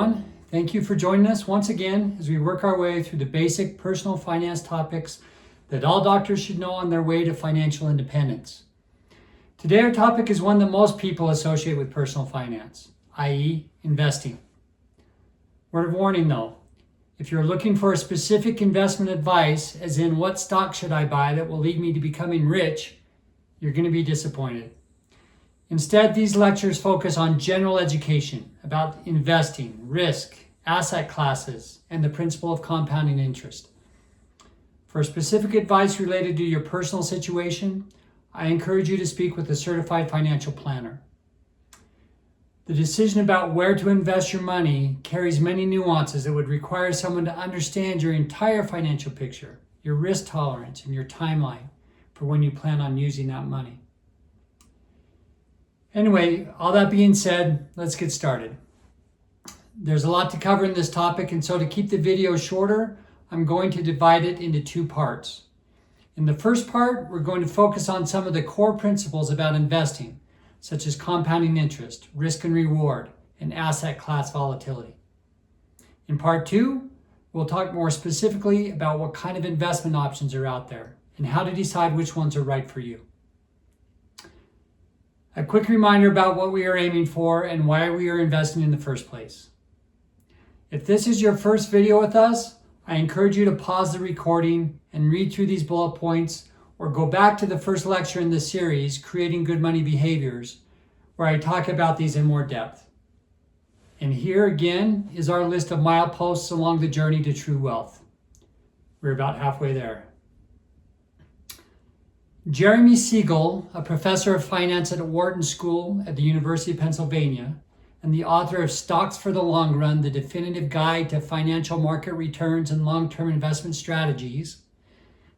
everyone. Thank you for joining us once again as we work our way through the basic personal finance topics that all doctors should know on their way to financial independence. Today our topic is one that most people associate with personal finance, i.e. investing. Word of warning though, if you're looking for a specific investment advice, as in what stock should I buy that will lead me to becoming rich, you're going to be disappointed. Instead, these lectures focus on general education about investing, risk, asset classes, and the principle of compounding interest. For specific advice related to your personal situation, I encourage you to speak with a certified financial planner. The decision about where to invest your money carries many nuances that would require someone to understand your entire financial picture, your risk tolerance, and your timeline for when you plan on using that money. Anyway, all that being said, let's get started. There's a lot to cover in this topic, and so to keep the video shorter, I'm going to divide it into two parts. In the first part, we're going to focus on some of the core principles about investing, such as compounding interest, risk and reward, and asset class volatility. In part two, we'll talk more specifically about what kind of investment options are out there and how to decide which ones are right for you. A quick reminder about what we are aiming for and why we are investing in the first place. If this is your first video with us, I encourage you to pause the recording and read through these bullet points, or go back to the first lecture in this series, Creating Good Money Behaviors, where I talk about these in more depth. And here again is our list of mileposts along the journey to true wealth. We're about halfway there. Jeremy Siegel, a professor of finance at Wharton School at the University of Pennsylvania, and the author of Stocks for the Long Run, the definitive guide to financial market returns and long-term investment strategies,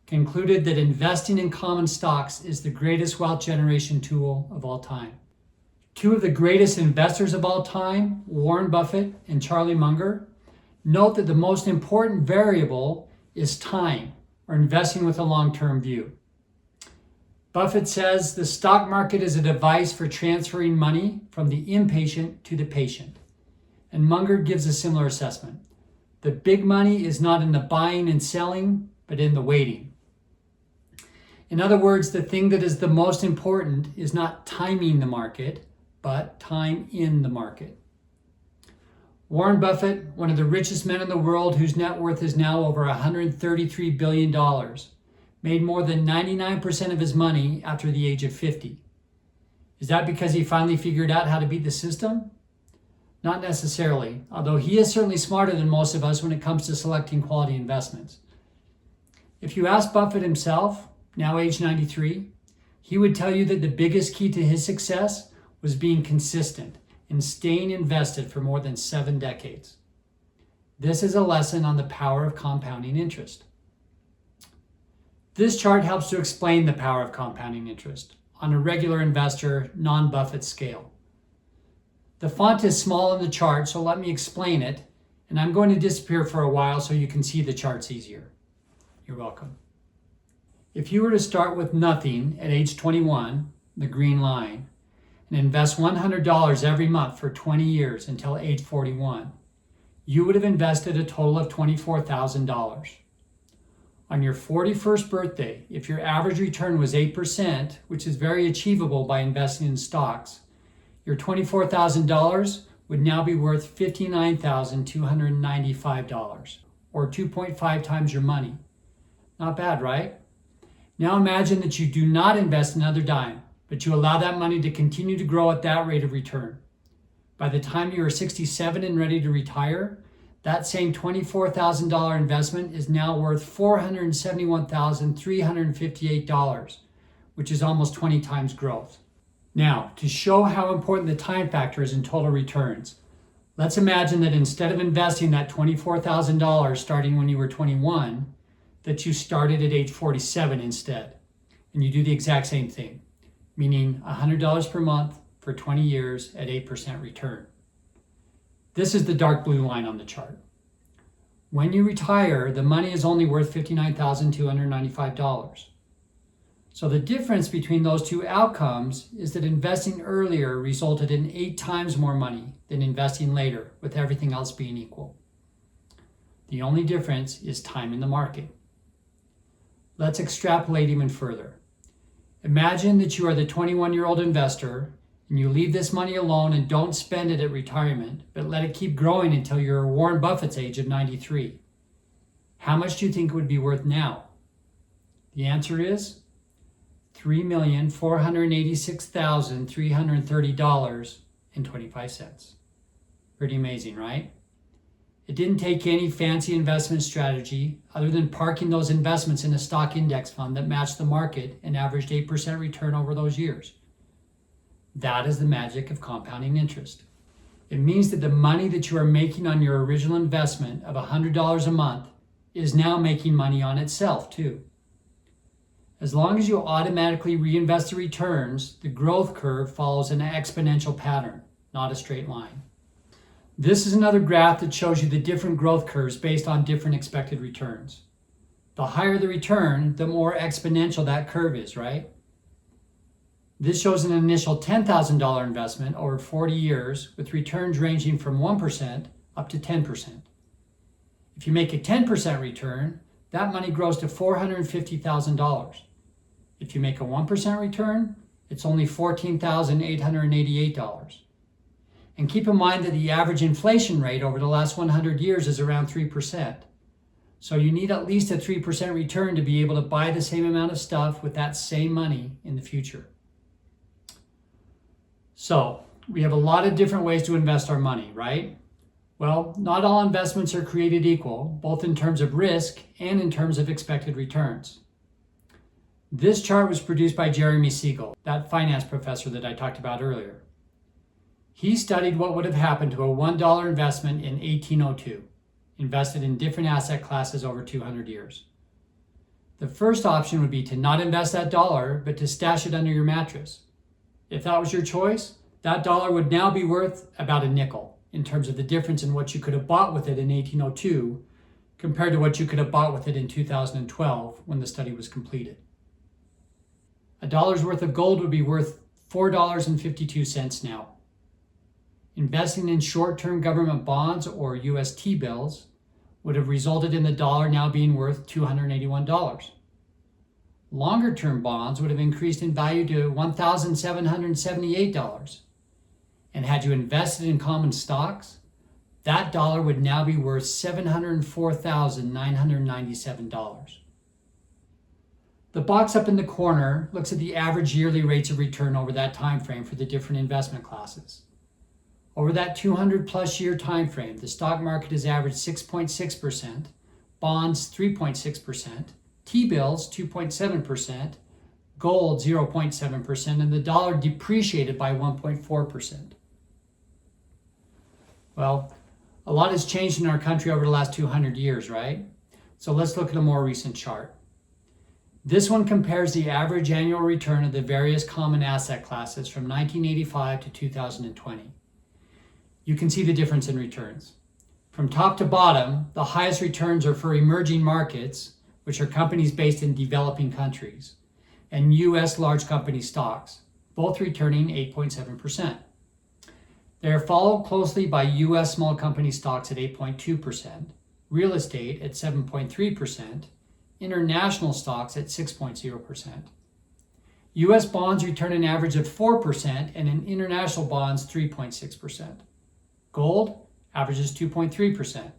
concluded that investing in common stocks is the greatest wealth generation tool of all time. Two of the greatest investors of all time, Warren Buffett and Charlie Munger, note that the most important variable is time, or investing with a long-term view. Buffett says the stock market is a device for transferring money from the impatient to the patient. And Munger gives a similar assessment. The big money is not in the buying and selling, but in the waiting. In other words, the thing that is the most important is not timing the market, but time in the market. Warren Buffett, one of the richest men in the world whose net worth is now over $133 billion, made more than 99% of his money after the age of 50. Is that because he finally figured out how to beat the system? Not necessarily, although he is certainly smarter than most of us when it comes to selecting quality investments. If you ask Buffett himself, now age 93, he would tell you that the biggest key to his success was being consistent and staying invested for more than 7 decades. This is a lesson on the power of compounding interest. This chart helps to explain the power of compounding interest on a regular investor, non-Buffett scale. The font is small in the chart, so let me explain it, and I'm going to disappear for a while so you can see the charts easier. You're welcome. If you were to start with nothing at age 21, the green line, and invest $100 every month for 20 years until age 41, you would have invested a total of $24,000. On your 41st birthday, if your average return was 8%, which is very achievable by investing in stocks, your $24,000 would now be worth $59,295, or 2.5 times your money. Not bad, right? Now imagine that you do not invest another dime, but you allow that money to continue to grow at that rate of return. By the time you are 67 and ready to retire, that same $24,000 investment is now worth $471,358, which is almost 20 times growth. Now, to show how important the time factor is in total returns, let's imagine that instead of investing that $24,000 starting when you were 21, that you started at age 47 instead, and you do the exact same thing, meaning $100 per month for 20 years at 8% return. This is the dark blue line on the chart. When you retire, the money is only worth $59,295. So the difference between those two outcomes is that investing earlier resulted in 8 times more money than investing later, with everything else being equal. The only difference is time in the market. Let's extrapolate even further. Imagine that you are the 21-year-old investor and you leave this money alone and don't spend it at retirement, but let it keep growing until you're Warren Buffett's age of 93. How much do you think it would be worth now? The answer is $3,486,330.25. Pretty amazing, right? It didn't take any fancy investment strategy other than parking those investments in a stock index fund that matched the market and averaged 8% return over those years. That is the magic of compounding interest. It means that the money that you are making on your original investment of $100 a month is now making money on itself too. As long as you automatically reinvest the returns, the growth curve follows an exponential pattern, not a straight line. This is another graph that shows you the different growth curves based on different expected returns. The higher the return, the more exponential that curve is, right? This shows an initial $10,000 investment over 40 years with returns ranging from 1% up to 10%. If you make a 10% return, that money grows to $450,000. If you make a 1% return, it's only $14,888. And keep in mind that the average inflation rate over the last 100 years is around 3%. So you need at least a 3% return to be able to buy the same amount of stuff with that same money in the future. So we have a lot of different ways to invest our money, right? Well, not all investments are created equal, both in terms of risk and in terms of expected returns. This chart was produced by Jeremy Siegel, that finance professor that I talked about earlier. He studied what would have happened to a $1 investment in 1802, invested in different asset classes over 200 years. The first option would be to not invest that dollar, but to stash it under your mattress. If that was your choice, that dollar would now be worth about a nickel in terms of the difference in what you could have bought with it in 1802 compared to what you could have bought with it in 2012 when the study was completed. A dollar's worth of gold would be worth $4.52 now. Investing in short-term government bonds or US T-bills would have resulted in the dollar now being worth $281. Longer-term bonds would have increased in value to $1,778. And had you invested in common stocks, that dollar would now be worth $704,997. The box up in the corner looks at the average yearly rates of return over that time frame for the different investment classes. Over that 200 plus year time frame, the stock market has averaged 6.6%, bonds 3.6%, T-bills 2.7%, gold 0.7%, and the dollar depreciated by 1.4%. Well, a lot has changed in our country over the last 200 years, right? So let's look at a more recent chart. This one compares the average annual return of the various common asset classes from 1985 to 2020. You can see the difference in returns. From top to bottom, the highest returns are for emerging markets, which are companies based in developing countries, and US large company stocks, both returning 8.7%. They are followed closely by US small company stocks at 8.2%, real estate at 7.3%, international stocks at 6.0%. US bonds return an average of 4% and in international bonds 3.6%. Gold averages 2.3%.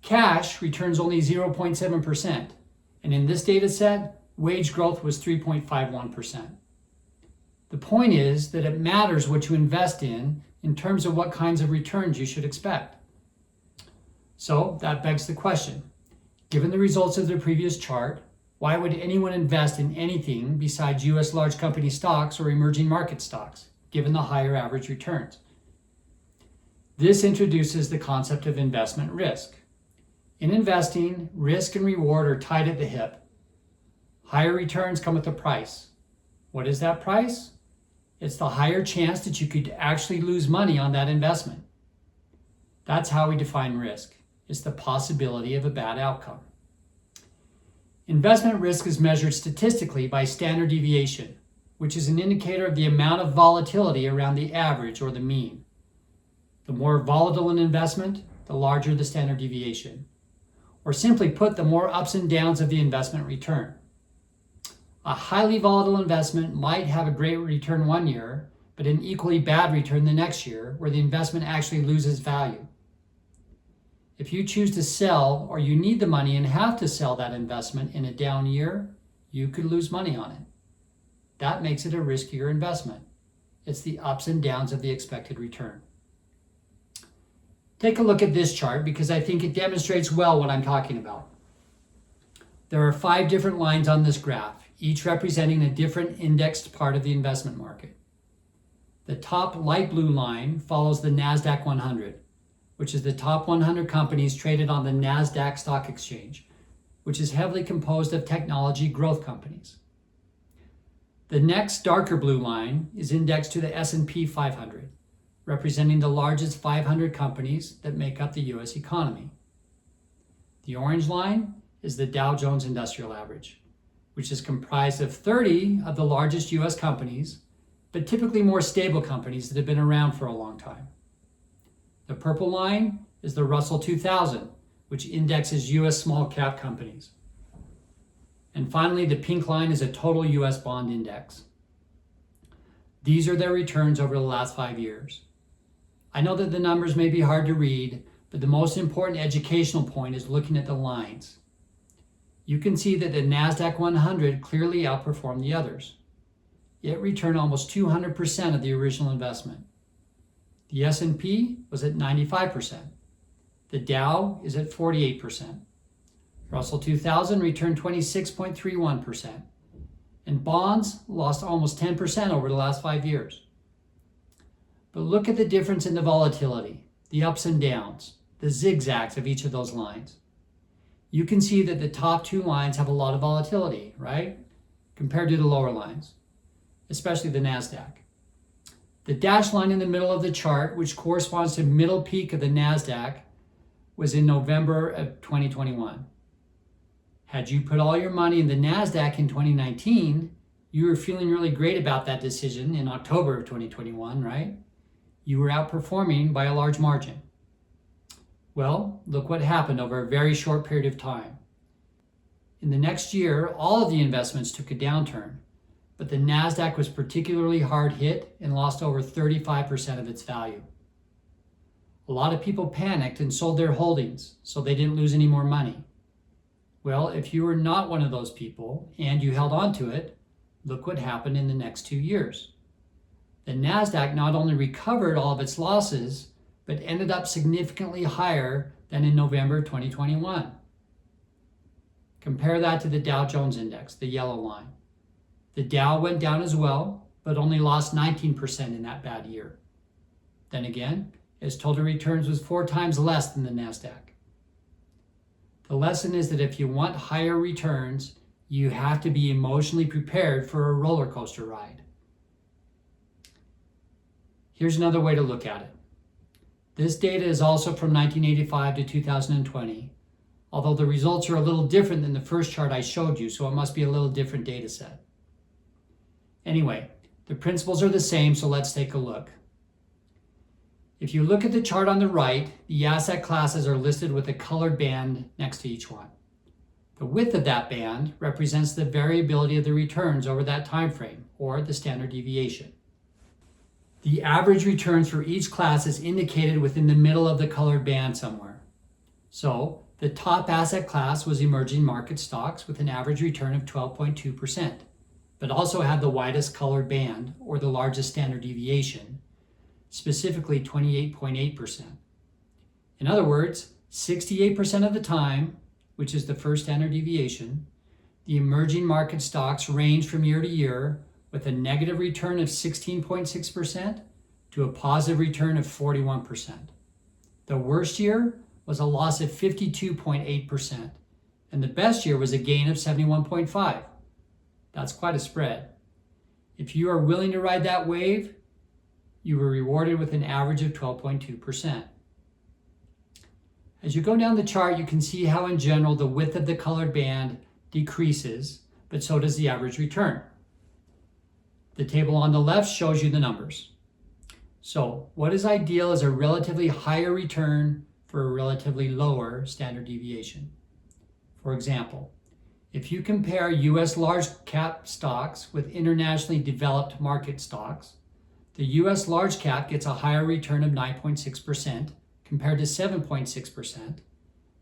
Cash returns only 0.7%, and in this data set, wage growth was 3.51%. The point is that it matters what you invest in terms of what kinds of returns you should expect. So that begs the question, given the results of the previous chart, why would anyone invest in anything besides US large company stocks or emerging market stocks, given the higher average returns? This introduces the concept of investment risk. In investing, risk and reward are tied at the hip. Higher returns come with a price. What is that price? It's the higher chance that you could actually lose money on that investment. That's how we define risk. It's the possibility of a bad outcome. Investment risk is measured statistically by standard deviation, which is an indicator of the amount of volatility around the average or the mean. The more volatile an investment, the larger the standard deviation. Or simply put, the more ups and downs of the investment return. A highly volatile investment might have a great return one year, but an equally bad return the next year, where the investment actually loses value. If you choose to sell, or you need the money and have to sell that investment in a down year, you could lose money on it. That makes it a riskier investment. It's the ups and downs of the expected return. Take a look at this chart because I think it demonstrates well what I'm talking about. There are 5 different lines on this graph, each representing a different indexed part of the investment market. The top light blue line follows the NASDAQ 100, which is the top 100 companies traded on the NASDAQ stock exchange, which is heavily composed of technology growth companies. The next darker blue line is indexed to the S&P 500, representing the largest 500 companies that make up the US economy. The orange line is the Dow Jones Industrial Average, which is comprised of 30 of the largest US companies, but typically more stable companies that have been around for a long time. The purple line is the Russell 2000, which indexes US small cap companies. And finally, the pink line is a total US bond index. These are their returns over the last 5 years. I know that the numbers may be hard to read, but the most important educational point is looking at the lines. You can see that the NASDAQ 100 clearly outperformed the others. It returned almost 200% of the original investment. The S&P was at 95%. The Dow is at 48%. Russell 2000 returned 26.31%. And bonds lost almost 10% over the last 5 years. But look at the difference in the volatility, the ups and downs, the zigzags of each of those lines. You can see that the top 2 lines have a lot of volatility, right? Compared to the lower lines, especially the NASDAQ. The dashed line in the middle of the chart, which corresponds to middle peak of the NASDAQ, was in November of 2021. Had you put all your money in the NASDAQ in 2019, you were feeling really great about that decision in October of 2021, right? You were outperforming by a large margin. Well, look what happened over a very short period of time. In the next year, all of the investments took a downturn, but the NASDAQ was particularly hard hit and lost over 35% of its value. A lot of people panicked and sold their holdings, so they didn't lose any more money. Well, if you were not one of those people and you held on to it, look what happened in the next 2 years. The NASDAQ not only recovered all of its losses, but ended up significantly higher than in November 2021. Compare that to the Dow Jones Index, the yellow line. The Dow went down as well, but only lost 19% in that bad year. Then again, its total returns was 4 times less than the NASDAQ. The lesson is that if you want higher returns, you have to be emotionally prepared for a roller coaster ride. Here's another way to look at it. This data is also from 1985 to 2020, although the results are a little different than the first chart I showed you, so it must be a little different data set. Anyway, the principles are the same, so let's take a look. If you look at the chart on the right, the asset classes are listed with a colored band next to each one. The width of that band represents the variability of the returns over that time frame, or the standard deviation. The average returns for each class is indicated within the middle of the colored band somewhere. So, the top asset class was emerging market stocks with an average return of 12.2%, but also had the widest colored band, or the largest standard deviation, specifically 28.8%. In other words, 68% of the time, which is the first standard deviation, the emerging market stocks range from year to year with a negative return of 16.6% to a positive return of 41%. The worst year was a loss of 52.8%, and the best year was a gain of 71.5%. That's quite a spread. If you are willing to ride that wave, you were rewarded with an average of 12.2%. As you go down the chart, you can see how in general the width of the colored band decreases, but so does the average return. The table on the left shows you the numbers. So what is ideal is a relatively higher return for a relatively lower standard deviation. For example, if you compare US large cap stocks with internationally developed market stocks, the US large cap gets a higher return of 9.6% compared to 7.6%,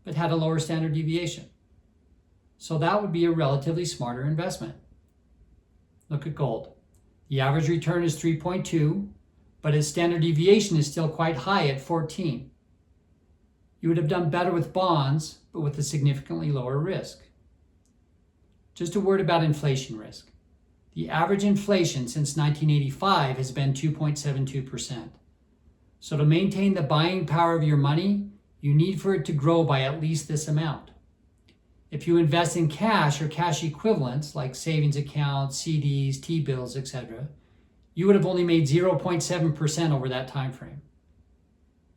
but had a lower standard deviation. So that would be a relatively smarter investment. Look at gold. The average return is 3.2, but its standard deviation is still quite high at 14. You would have done better with bonds, but with a significantly lower risk. Just a word about inflation risk. The average inflation since 1985 has been 2.72%. So to maintain the buying power of your money, you need for it to grow by at least this amount. If you invest in cash or cash equivalents like savings accounts, CDs, T-bills, etc., you would have only made 0.7% over that time frame.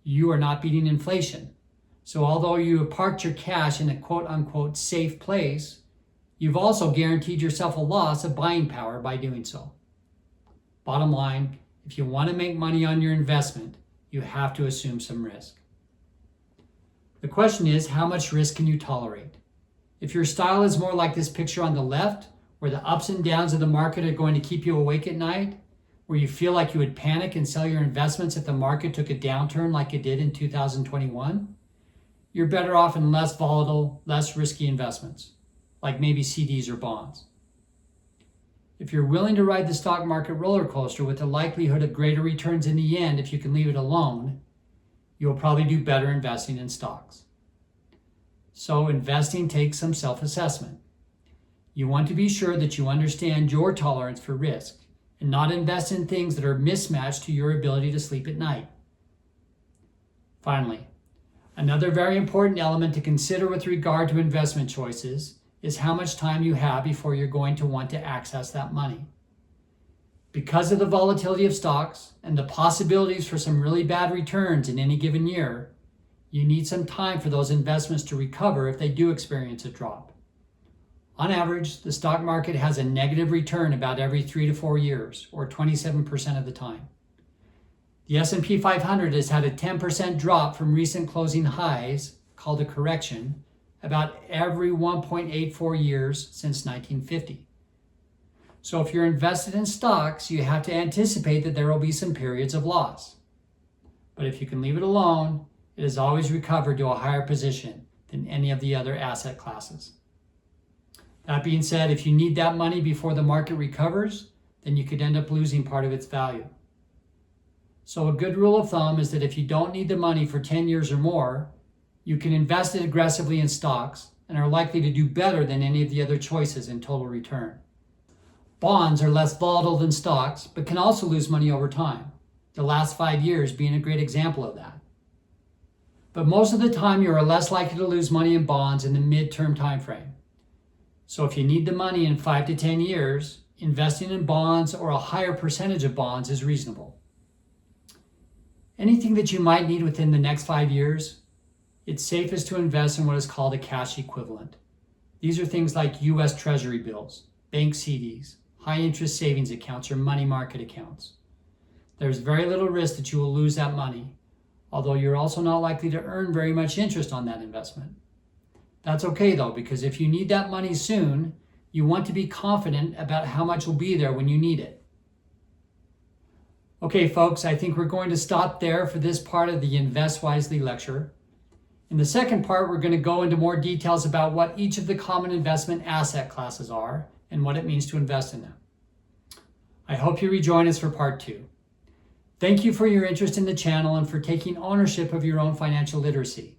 You are not beating inflation. So although you have parked your cash in a quote-unquote safe place, you've also guaranteed yourself a loss of buying power by doing so. Bottom line, if you want to make money on your investment, you have to assume some risk. The question is, how much risk can you tolerate? If your style is more like this picture on the left, where the ups and downs of the market are going to keep you awake at night, where you feel like you would panic and sell your investments if the market took a downturn like it did in 2021, you're better off in less volatile, less risky investments, like maybe CDs or bonds. If you're willing to ride the stock market roller coaster with the likelihood of greater returns in the end if you can leave it alone, you'll probably do better investing in stocks. So investing takes some self-assessment. You want to be sure that you understand your tolerance for risk and not invest in things that are mismatched to your ability to sleep at night. Finally, another very important element to consider with regard to investment choices is how much time you have before you're going to want to access that money. Because of the volatility of stocks and the possibilities for some really bad returns in any given year, you need some time for those investments to recover if they do experience a drop. On average, the stock market has a negative return about every 3 to 4 years, or 27% of the time. The S&P 500 has had a 10% drop from recent closing highs, called a correction, about every 1.84 years since 1950. So if you're invested in stocks, you have to anticipate that there will be some periods of loss. But if you can leave it alone, it has always recovered to a higher position than any of the other asset classes. That being said, if you need that money before the market recovers, then you could end up losing part of its value. So a good rule of thumb is that if you don't need the money for 10 years or more, you can invest it aggressively in stocks and are likely to do better than any of the other choices in total return. Bonds are less volatile than stocks, but can also lose money over time, the last 5 years being a great example of that. But most of the time, you are less likely to lose money in bonds in the mid-term time frame. So if you need the money in 5 to 10 years, investing in bonds or a higher percentage of bonds is reasonable. Anything that you might need within the next 5 years, it's safest to invest in what is called a cash equivalent. These are things like US Treasury bills, bank CDs, high-interest savings accounts, or money market accounts. There's very little risk that you will lose that money, although you're also not likely to earn very much interest on that investment. That's okay though, because if you need that money soon, you want to be confident about how much will be there when you need it. Okay, folks, I think we're going to stop there for this part of the Invest Wisely lecture. In the second part, we're going to go into more details about what each of the common investment asset classes are and what it means to invest in them. I hope you rejoin us for part 2. Thank you for your interest in the channel and for taking ownership of your own financial literacy.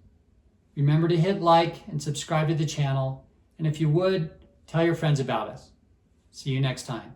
Remember to hit like and subscribe to the channel, and if you would, tell your friends about us. See you next time.